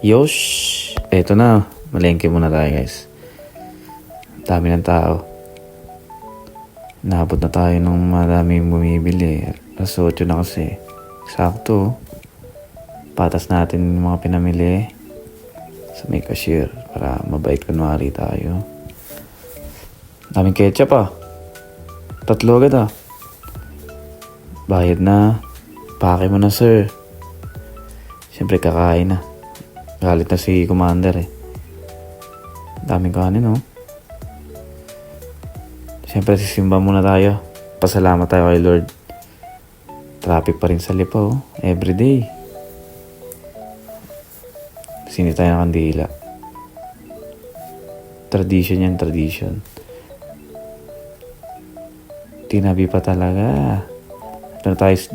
Yosh! Eto na. Malengke muna tayo guys. Dami ng tao. Naabot na tayo ng maraming bumibili. Alas 8 na kasi. Sakto. Patas natin yung mga pinamili sa may cashier para mabait kunwari tayo. Daming ketchup ah. 3 agad ah. Bayad na. Pake mo na sir. Siyempre kakain na. Galit na si Commander eh. Daming kanin oh. Siyempre sisimba muna tayo. Pasalamat tayo kay Lord. Traffic pa rin sa Lipa oh. Everyday. Sini tayo ng kandila. Tradition yan, tradition. Tinabi pa talaga.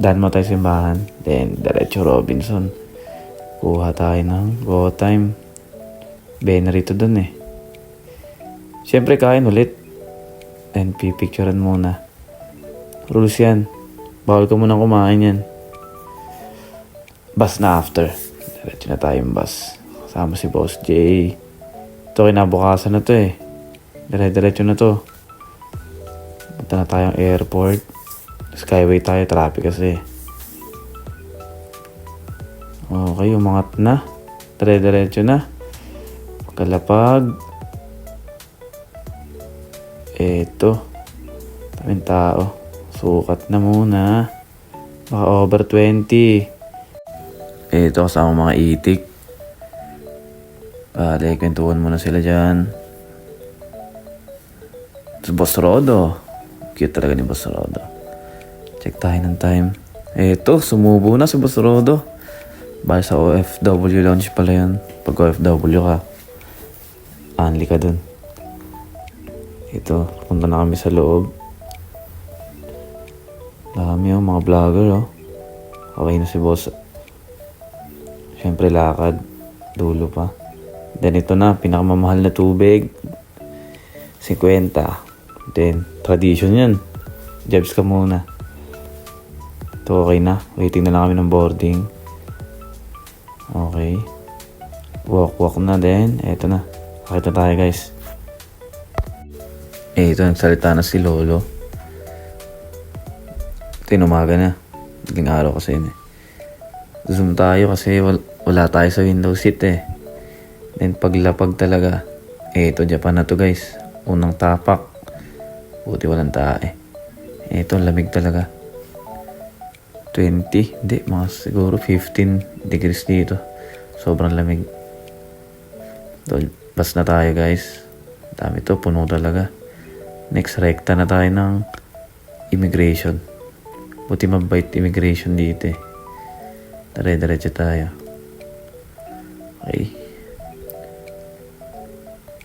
Dan mo tayo simbahan. Then, diretso Robinson. Kuha tayo ng go time. Bena rito dun eh. Siyempre kain ulit. Then, pipicturean muna. Rules yan. Bawal ka munang kumain yan. Bus na after. Diretso na tayong bus. Kasama si Boss J. Ito kinabukasan na to eh. Diretso na to. Punta na tayong airport. Skyway tayo, traffic kasi. Okay, umangat na. Diretso na. Pagkalapag. Eto. Daming tao. Sukat na muna. Baka over 20. Eto kasama mga itik. Bale, kwentuhan muna sila dyan. Si Boss Rodo. Cute talaga ni Boss Rodo. Check tayo ng time. Eto, sumubo na si Boss Rodo. Bale sa OFW lounge pala yan. Pag OFW ka, only ka dun. Ito, punta na kami sa loob. Dami oh, mga vlogger oh. Okay na si Boss. Siyempre lakad. Dulo pa. Then ito na, pinakamamahal na tubig. 50. Then, tradition yan. Jabs ka muna. Ito okay na. Waiting na lang kami ng boarding. Okay. Walk na din. Eto na. Pakita tayo guys. Ito, nagsalita na si Lolo. Tinumaga na. Naging araw kasi yun eh. Zoom tayo kasi wala tayo sa window seat eh. Then paglapag talaga. Ito, Japan na to guys. Unang tapak. Buti walang tae. Ito, lamig talaga. 20. Hindi, mga siguro 15 degrees dito. Sobrang lamig. Bas na tayo guys. Dami to, puno talaga. Next, rekta na tayo ng immigration. Buti mabait immigration dito eh. Diretso tayo. Okay.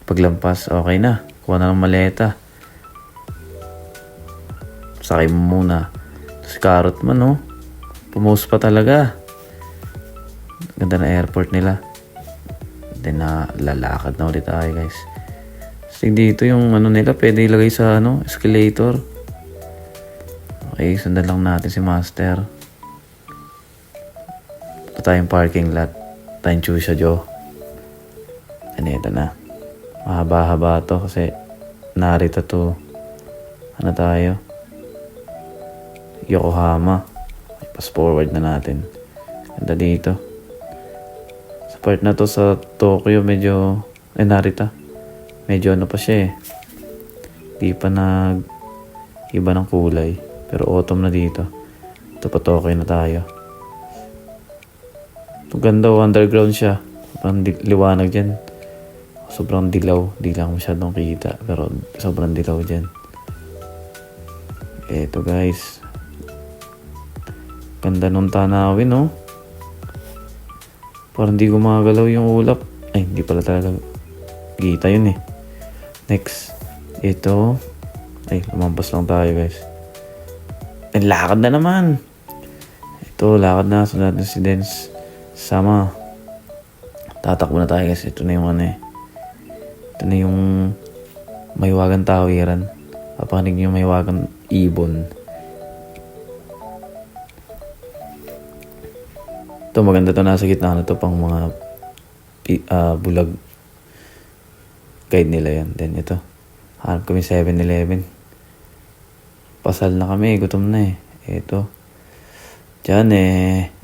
Paglampas, okay na. Kuha na ng maleta. Sakay mo muna. Si Carrot man, no? Pumost pa talaga. Ganda na airport nila. Then, lalakad na ulit tayo, guys. Kasi dito yung ano nila, pwede ilagay sa escalator. Okay, sundan lang natin si Master. Ito tayong parking lot. Tayong Chusha Joe. Ito na. Mahaba-haba to kasi narito to. Ano tayo? Yokohama. Pass forward na natin. Ganda dito. Sa part na to sa Tokyo medyo narita. Medyo ano pa siya eh. Di pa iba ng kulay. Pero autumn na dito. Ito pa Tokyo na tayo. Ito ganda underground siya. Parang liwanag dyan. Sobrang dilaw. Di lang masyadong kita. Pero sobrang dilaw dyan. Eto guys. Ganda nung tanawin no. Parang di gumagalaw yung ulap. Ay hindi pala talaga. Kita yun eh. Next. Ito. Ay lumampas lang tayo guys. Ay lakad na naman. Ito lakad na. Sunod natin si Dens. Sama. Tatakbo na tayo guys. Ito na yung ano eh. Ito na yung Maywagang Tawiran. Papanig yung Maywagang Ibon. Ito maganda to, nasa gitna na to pang mga bulag. Guide nila yan. Then ito. Hanap kami 7-Eleven. Pasal na kami. Gutom na eh. Ito. Diyan eh.